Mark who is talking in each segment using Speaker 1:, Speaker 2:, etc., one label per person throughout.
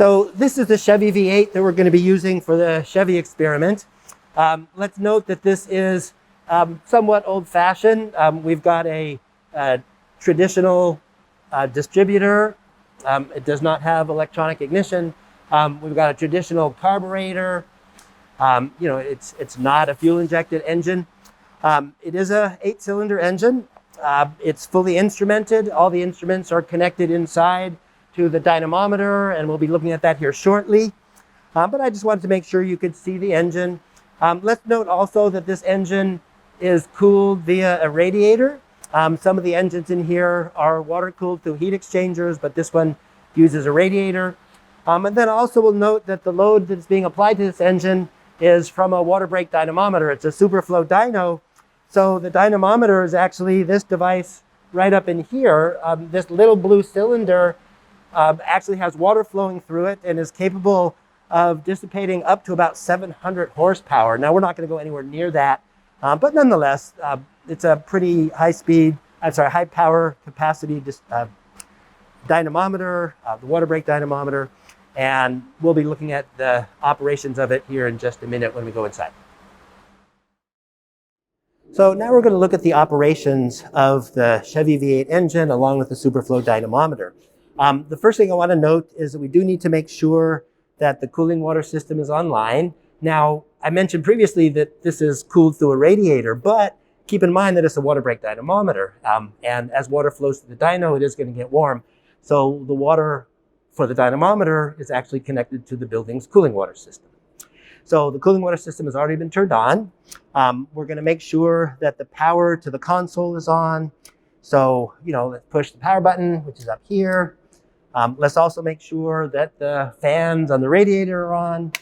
Speaker 1: So this is the Chevy V-8 that we're going to be using for the Chevy experiment. Let's note that this is somewhat old-fashioned. We've got a traditional distributor. It does not have electronic ignition. We've got a traditional carburetor. It's not a fuel-injected engine. It is a 8-cylinder engine. It's fully instrumented. All the instruments are connected inside to the dynamometer, and we'll be looking at that here shortly. But I just wanted to make sure you could see the engine. Let's note also that this engine is cooled via a radiator. Some of the engines in here are water-cooled through heat exchangers, but this one uses a radiator. And then also we'll note that the load that's being applied to this engine is from a water brake dynamometer. It's a superflow dyno. So the dynamometer is actually this device right up in here. This little blue cylinder actually has water flowing through it and is capable of dissipating up to about 700 horsepower. Now, we're not going to go anywhere near that, but nonetheless, it's a pretty high power capacity dynamometer, the water brake dynamometer, and we'll be looking at the operations of it here in just a minute when we go inside. So now we're going to look at the operations of the Chevy V8 engine along with the superflow dynamometer. The first thing I want to note is that we do need to make sure that the cooling water system is online. Now, I mentioned previously that this is cooled through a radiator, but keep in mind that it's a water brake dynamometer. And as water flows through the dyno, it is going to get warm. So the water for the dynamometer is actually connected to the building's cooling water system. So the cooling water system has already been turned on. We're going to make sure that the power to the console is on. So, let's push the power button, which is up here. Let's also make sure that the fans on the radiator are on.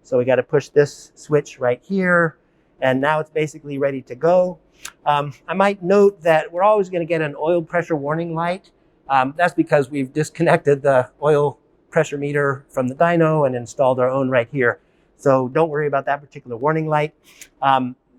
Speaker 1: So we got to push this switch right here. And now it's basically ready to go. I might note that we're always going to get an oil pressure warning light. That's because we've disconnected the oil pressure meter from the dyno and installed our own right here. So don't worry about that particular warning light.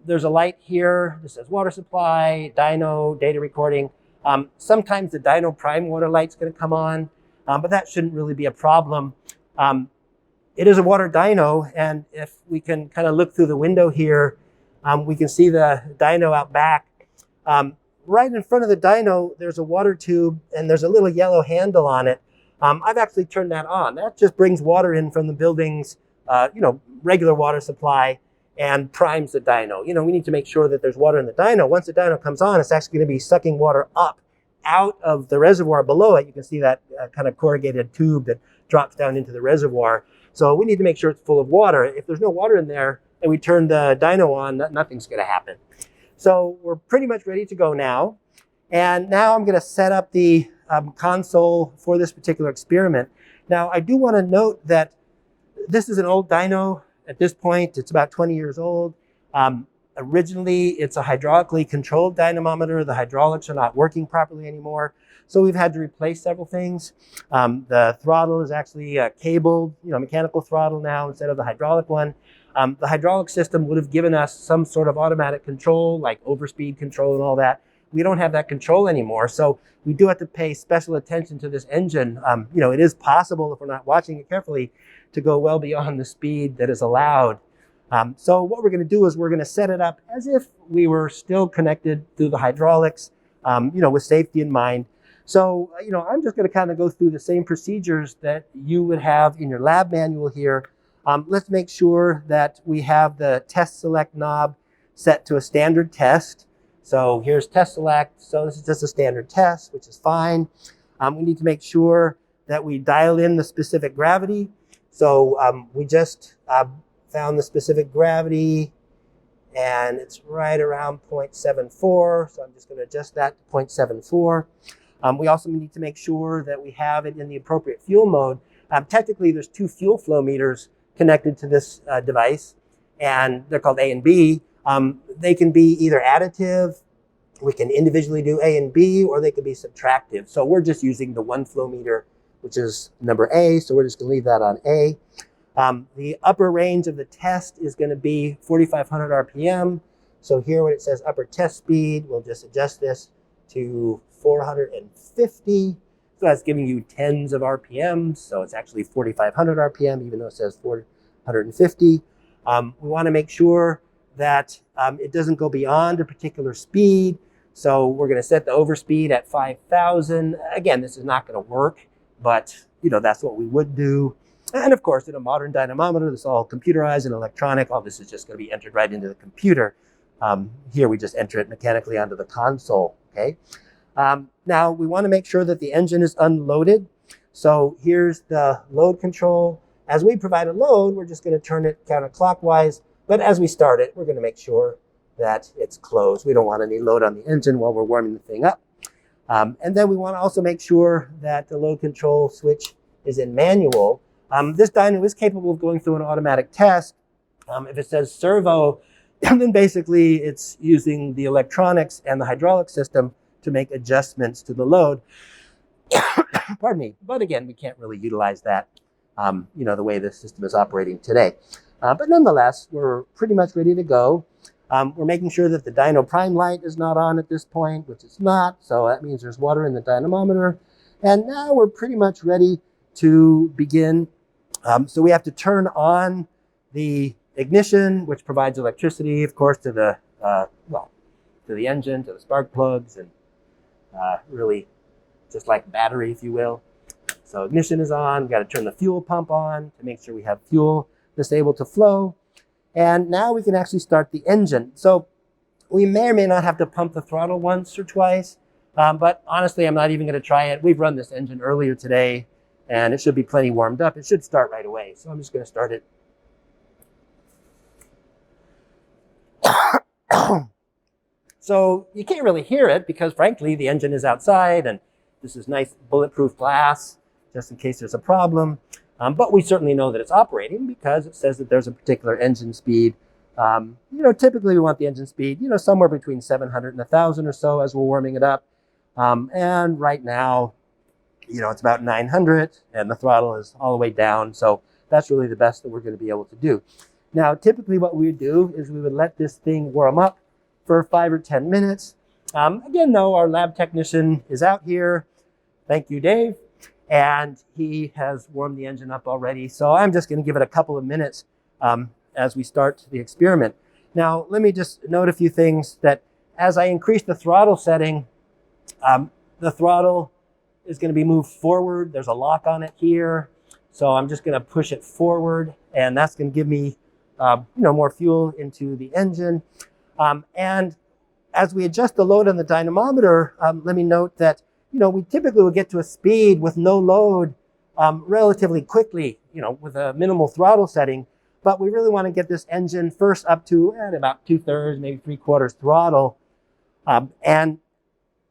Speaker 1: There's a light here that says water supply, dyno, data recording. Sometimes the dyno prime water light's going to come on. But that shouldn't really be a problem. It is a water dyno, and if we can kind of look through the window here, we can see the dyno out back. Right in front of the dyno, there's a water tube, and there's a little yellow handle on it. I've actually turned that on. That just brings water in from the building's, regular water supply and primes the dyno. We need to make sure that there's water in the dyno. Once the dyno comes on, it's actually going to be sucking water up out of the reservoir below it. You can see that kind of corrugated tube that drops down into the reservoir. So we need to make sure it's full of water. If there's no water in there and we turn the dyno on, nothing's going to happen. So we're pretty much ready to go now. And now I'm going to set up the console for this particular experiment. Now, I do want to note that this is an old dyno at this point. It's about 20 years old. Originally, it's a hydraulically controlled dynamometer. The hydraulics are not working properly anymore. So we've had to replace several things. The throttle is actually cabled, mechanical throttle now instead of the hydraulic one. The hydraulic system would have given us some sort of automatic control, like overspeed control and all that. We don't have that control anymore. So we do have to pay special attention to this engine. It is possible, if we're not watching it carefully, to go well beyond the speed that is allowed. So what we're going to do is we're going to set it up as if we were still connected through the hydraulics, with safety in mind. So, I'm just going to kind of go through the same procedures that you would have in your lab manual here. Let's make sure that we have the test select knob set to a standard test. So here's test select. So this is just a standard test, which is fine. We need to make sure that we dial in the specific gravity. So we just found the specific gravity, and it's right around 0.74. So I'm just going to adjust that to 0.74. We also need to make sure that we have it in the appropriate fuel mode. Technically, there's 2 fuel flow meters connected to this device, and they're called A and B. They can be either additive, we can individually do A and B, or they can be subtractive. So we're just using the 1 flow meter, which is number A, so we're just going to leave that on A. The upper range of the test is going to be 4,500 RPM. So here when it says upper test speed, we'll just adjust this to 450. So that's giving you tens of RPMs. So it's actually 4,500 RPM, even though it says 450. We want to make sure that it doesn't go beyond a particular speed. So we're going to set the overspeed at 5,000. Again, this is not going to work, but that's what we would do. And of course, in a modern dynamometer, this is all computerized and electronic. All this is just going to be entered right into the computer. Here we just enter it mechanically onto the console. Okay. Now we want to make sure that the engine is unloaded. So here's the load control. As we provide a load, we're just going to turn it counterclockwise. But as we start it, we're going to make sure that it's closed. We don't want any load on the engine while we're warming the thing up. And then we want to also make sure that the load control switch is in manual. This dyno is capable of going through an automatic test. If it says servo, then basically it's using the electronics and the hydraulic system to make adjustments to the load. Pardon me. But again, we can't really utilize that, the way the system is operating today. But nonetheless, we're pretty much ready to go. We're making sure that the dyno prime light is not on at this point, which it's not. So that means there's water in the dynamometer. And now we're pretty much ready to begin. So we have to turn on the ignition, which provides electricity, of course, to the to the engine, to the spark plugs, and really just like battery, if you will. So ignition is on. We've got to turn the fuel pump on to make sure we have fuel that's able to flow. And now we can actually start the engine. So we may or may not have to pump the throttle once or twice, but honestly, I'm not even going to try it. We've run this engine earlier today, and it should be plenty warmed up. It should start right away. So I'm just going to start it. So you can't really hear it because, frankly, the engine is outside, and this is nice bulletproof glass just in case there's a problem. But we certainly know that it's operating because it says that there's a particular engine speed. Typically we want the engine speed, somewhere between 700 and 1,000 or so as we're warming it up. And right now, it's about 900 and the throttle is all the way down. So that's really the best that we're going to be able to do. Now, typically what we would do is we would let this thing warm up for 5 or 10 minutes. Again, though, our lab technician is out here. Thank you, Dave. And he has warmed the engine up already. So I'm just going to give it a couple of minutes as we start the experiment. Now, let me just note a few things that as I increase the throttle setting, the throttle is going to be moved forward. There's a lock on it here. So I'm just going to push it forward, and that's going to give me more fuel into the engine. And as we adjust the load on the dynamometer, let me note that we typically will get to a speed with no load relatively quickly, with a minimal throttle setting. But we really want to get this engine first up to at about 2/3, maybe 3/4 throttle. And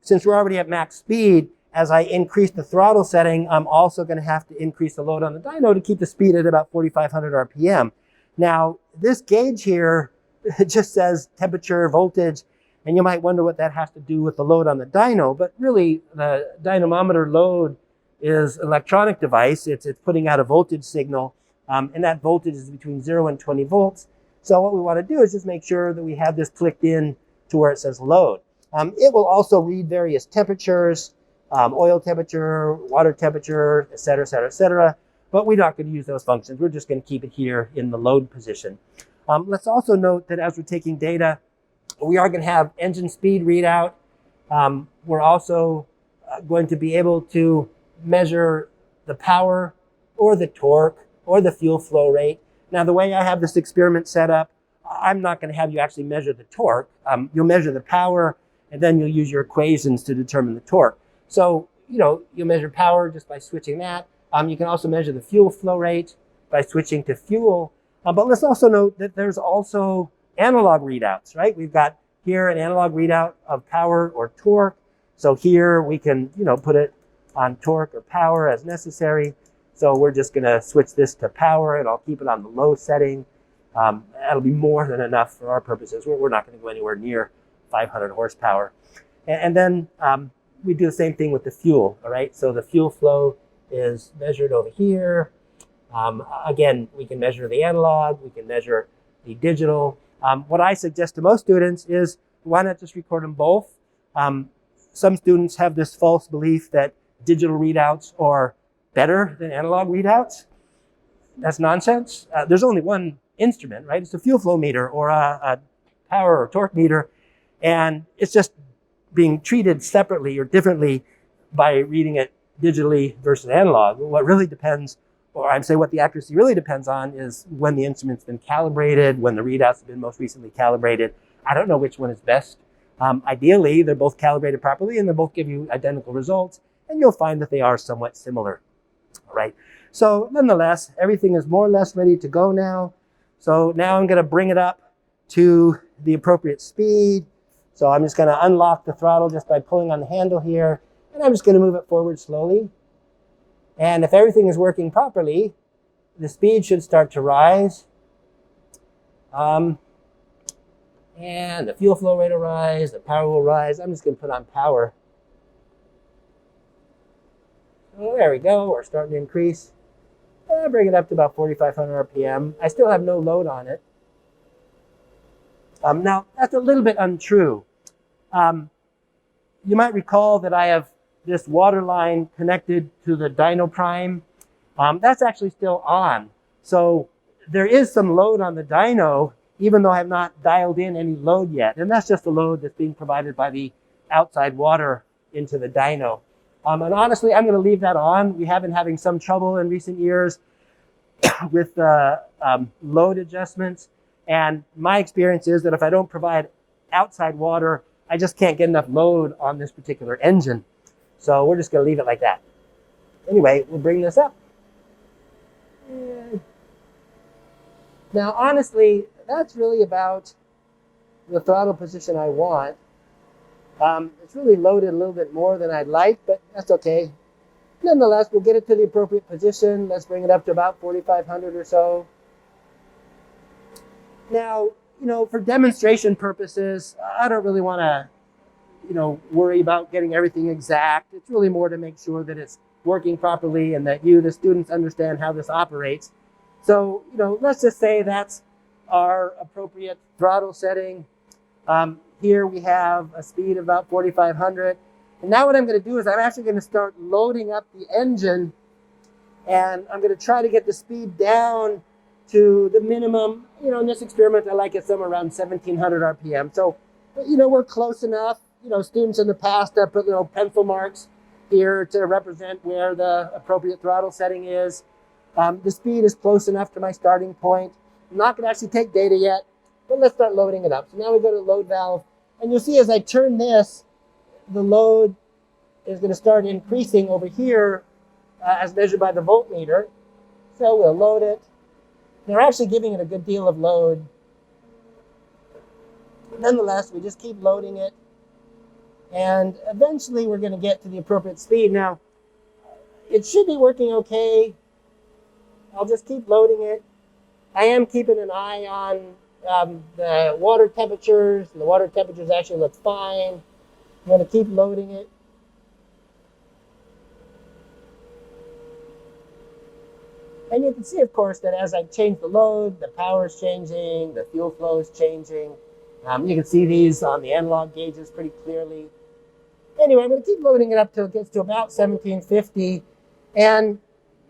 Speaker 1: since we're already at max speed, as I increase the throttle setting, I'm also going to have to increase the load on the dyno to keep the speed at about 4,500 RPM. Now, this gauge here, it just says temperature, voltage, and you might wonder what that has to do with the load on the dyno, but really the dynamometer load is an electronic device. It's putting out a voltage signal, and that voltage is between 0 and 20 volts. So what we want to do is just make sure that we have this clicked in to where it says load. It will also read various temperatures, oil temperature, water temperature, et cetera, et cetera, et cetera. But we're not going to use those functions. We're just going to keep it here in the load position. Let's also note that as we're taking data, we are going to have engine speed readout. We're also going to be able to measure the power or the torque or the fuel flow rate. Now, the way I have this experiment set up, I'm not going to have you actually measure the torque. You'll measure the power, and then you'll use your equations to determine the torque. So, you'll measure power just by switching that. You can also measure the fuel flow rate by switching to fuel. But let's also note that there's also analog readouts, right? We've got here an analog readout of power or torque. So here we can, put it on torque or power as necessary. So we're just going to switch this to power, and I'll keep it on the low setting. That'll be more than enough for our purposes. We're not going to go anywhere near 500 horsepower. And then we do the same thing with the fuel, all right? So the fuel flow is measured over here. Again, we can measure the analog, we can measure the digital. What I suggest to most students is why not just record them both? Some students have this false belief that digital readouts are better than analog readouts. That's nonsense. There's only one instrument, right? It's a fuel flow meter or a power or torque meter, and it's just being treated separately or differently by reading it digitally versus analog. What really depends, or I'd say what the accuracy really depends on, is when the instrument's been calibrated, when the readouts have been most recently calibrated. I don't know which one is best. Ideally, they're both calibrated properly and they both give you identical results, and you'll find that they are somewhat similar, all right? So nonetheless, everything is more or less ready to go now. So now I'm gonna bring it up to the appropriate speed. So I'm just gonna unlock the throttle just by pulling on the handle here, and I'm just gonna move it forward slowly. And if everything is working properly, the speed should start to rise. And the fuel flow rate will rise, the power will rise. I'm just gonna put on power. Oh, there we go, we're starting to increase. I'll bring it up to about 4,500 RPM. I still have no load on it. Now, that's a little bit untrue. You might recall that I have this water line connected to the dyno prime. That's actually still on. So there is some load on the dyno, even though I have not dialed in any load yet. And that's just the load that's being provided by the outside water into the dyno. And honestly, I'm going to leave that on. We have been having some trouble in recent years with load adjustments. And my experience is that if I don't provide outside water, I just can't get enough load on this particular engine. So we're just going to leave it like that. Anyway, we'll bring this up. And now, honestly, that's really about the throttle position I want. It's really loaded a little bit more than I'd like, but that's okay. Nonetheless, we'll get it to the appropriate position. Let's bring it up to about 4,500 or so. Now, for demonstration purposes, I don't really want to, worry about getting everything exact. It's really more to make sure that it's working properly and that you, the students, understand how this operates. So, let's just say that's our appropriate throttle setting. Here we have a speed of about 4,500. And now what I'm going to do is I'm actually going to start loading up the engine, and I'm going to try to get the speed down to the minimum. In this experiment, I like it somewhere around 1,700 RPM. So, we're close enough. Students in the past have put little pencil marks here to represent where the appropriate throttle setting is. The speed is close enough to my starting point. I'm not going to actually take data yet, but let's start loading it up. So now we go to the load valve, and you'll see as I turn this, the load is going to start increasing over here as measured by the voltmeter. So we'll load it. They're actually giving it a good deal of load. Nonetheless, we just keep loading it. And eventually we're going to get to the appropriate speed. Now, it should be working okay. I'll just keep loading it. I am keeping an eye on the water temperatures. The water temperatures actually look fine. I'm going to keep loading it. And you can see, of course, that as I change the load, the power is changing, the fuel flow is changing. You can see these on the analog gauges pretty clearly. Anyway, I'm going to keep loading it up till it gets to about 1750. And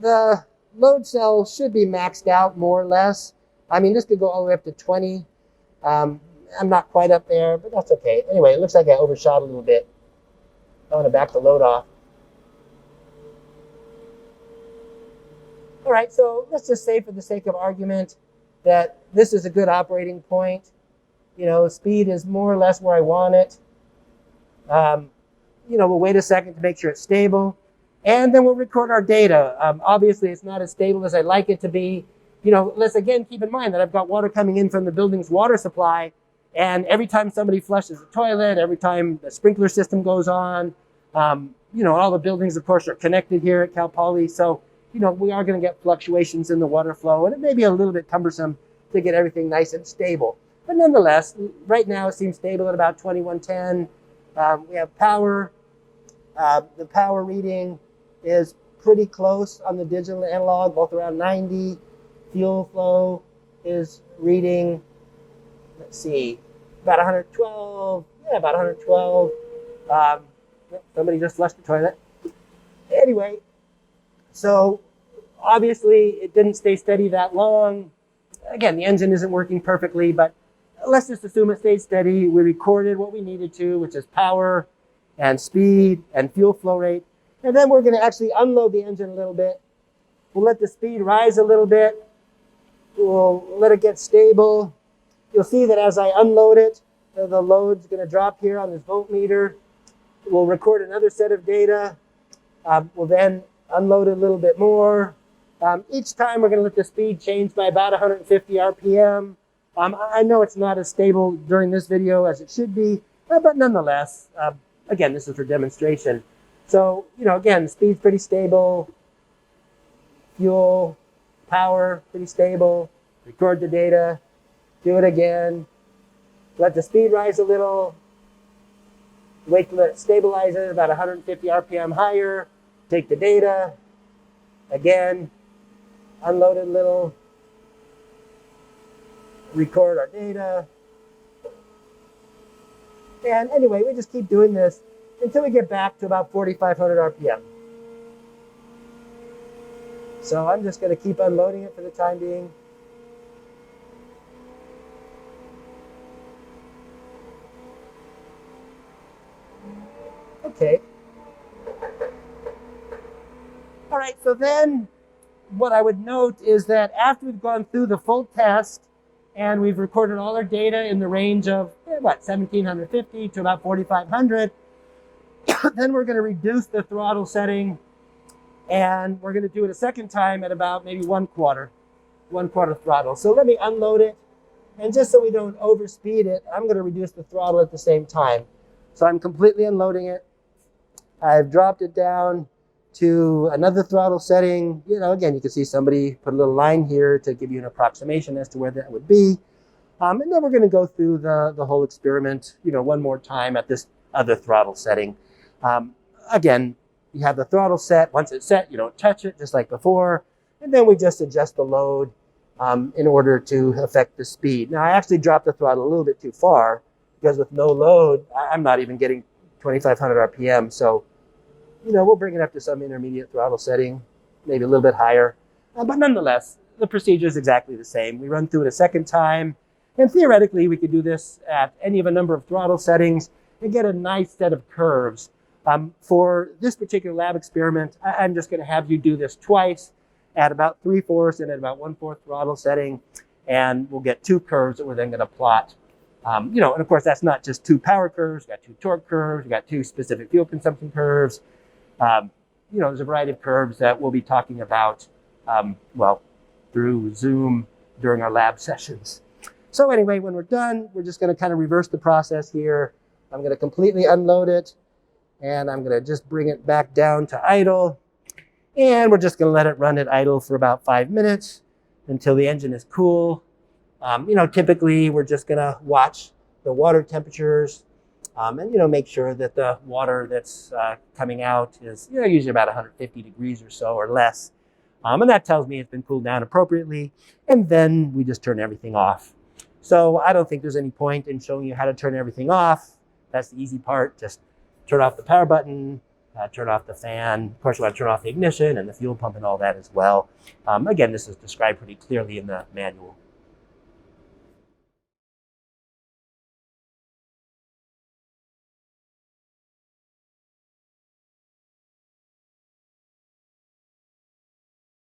Speaker 1: the load cell should be maxed out more or less. I mean, this could go all the way up to 20. I'm not quite up there, but that's okay. Anyway, it looks like I overshot a little bit. I want to back the load off. All right, so let's just say for the sake of argument that this is a good operating point. Speed is more or less where I want it. We'll wait a second to make sure it's stable. And then we'll record our data. Obviously, it's not as stable as I'd like it to be. Let's again keep in mind that I've got water coming in from the building's water supply. And every time somebody flushes the toilet, every time the sprinkler system goes on, all the buildings, of course, are connected here at Cal Poly. So, we are going to get fluctuations in the water flow. And it may be a little bit cumbersome to get everything nice and stable. But nonetheless, right now it seems stable at about 2110. We have power. The power reading is pretty close on the digital and analog, both around 90. Fuel flow is reading, let's see, about 112. Yeah, about 112. Somebody just flushed the toilet. anyway, so obviously it didn't stay steady that long. Again, the engine isn't working perfectly, but let's just assume it stayed steady. We recorded what we needed to, which is power and speed and fuel flow rate. And then we're going to actually unload the engine a little bit. We'll let the speed rise a little bit. We'll let it get stable. You'll see that as I unload it, the load's going to drop here on this voltmeter. We'll record another set of data. We'll then unload it a little bit more. Each time we're going to let the speed change by about 150 RPM. I know it's not as stable during this video as it should be, but nonetheless, again, this is for demonstration. So, again, speed's pretty stable. Fuel, power, pretty stable. Record the data. Do it again. Let the speed rise a little. Wait till it stabilizes about 150 RPM higher. Take the data. Again. Unload it a little. Record our data. And anyway, we just keep doing this until we get back to about 4,500 RPM. So I'm just going to keep unloading it for the time being. Okay. All right, so then what I would note is that after we've gone through the full test and we've recorded all our data in the range of, 1,750 to about 4,500, then we're going to reduce the throttle setting, and we're going to do it a second time at about maybe one quarter throttle. So let me unload it, and just so we don't overspeed it, I'm going to reduce the throttle at the same time. So I'm completely unloading it. I've dropped it down to another throttle setting. Again, you can see somebody put a little line here to give you an approximation as to where that would be. And then we're going to go through the whole experiment, one more time at this other throttle setting. Again, you have the throttle set. Once it's set, you don't touch it, just like before. And then we just adjust the load in order to affect the speed. Now, I actually dropped the throttle a little bit too far because with no load, I'm not even getting 2,500 RPM. So, we'll bring it up to some intermediate throttle setting, maybe a little bit higher. But nonetheless, the procedure is exactly the same. We run through it a second time. And theoretically, we could do this at any of a number of throttle settings and get a nice set of curves. For this particular lab experiment, I'm just going to have you do this twice at about 3/4 and at about 1/4 throttle setting. And we'll get two curves that we're then going to plot. And of course, that's not just two power curves. We've got two torque curves. We've got two specific fuel consumption curves. There's a variety of curves that we'll be talking about, through Zoom during our lab sessions. So anyway, when we're done, we're just going to kind of reverse the process here. I'm going to completely unload it, and I'm going to just bring it back down to idle. And we're just going to let it run at idle for about 5 minutes until the engine is cool. Typically, we're just going to watch the water temperatures and, make sure that the water that's coming out is, usually about 150 degrees or so or less. And that tells me it's been cooled down appropriately. And then we just turn everything off. So I don't think there's any point in showing you how to turn everything off. That's the easy part. Just turn off the power button, turn off the fan. Of course, you want to turn off the ignition and the fuel pump and all that as well. Again, this is described pretty clearly in the manual.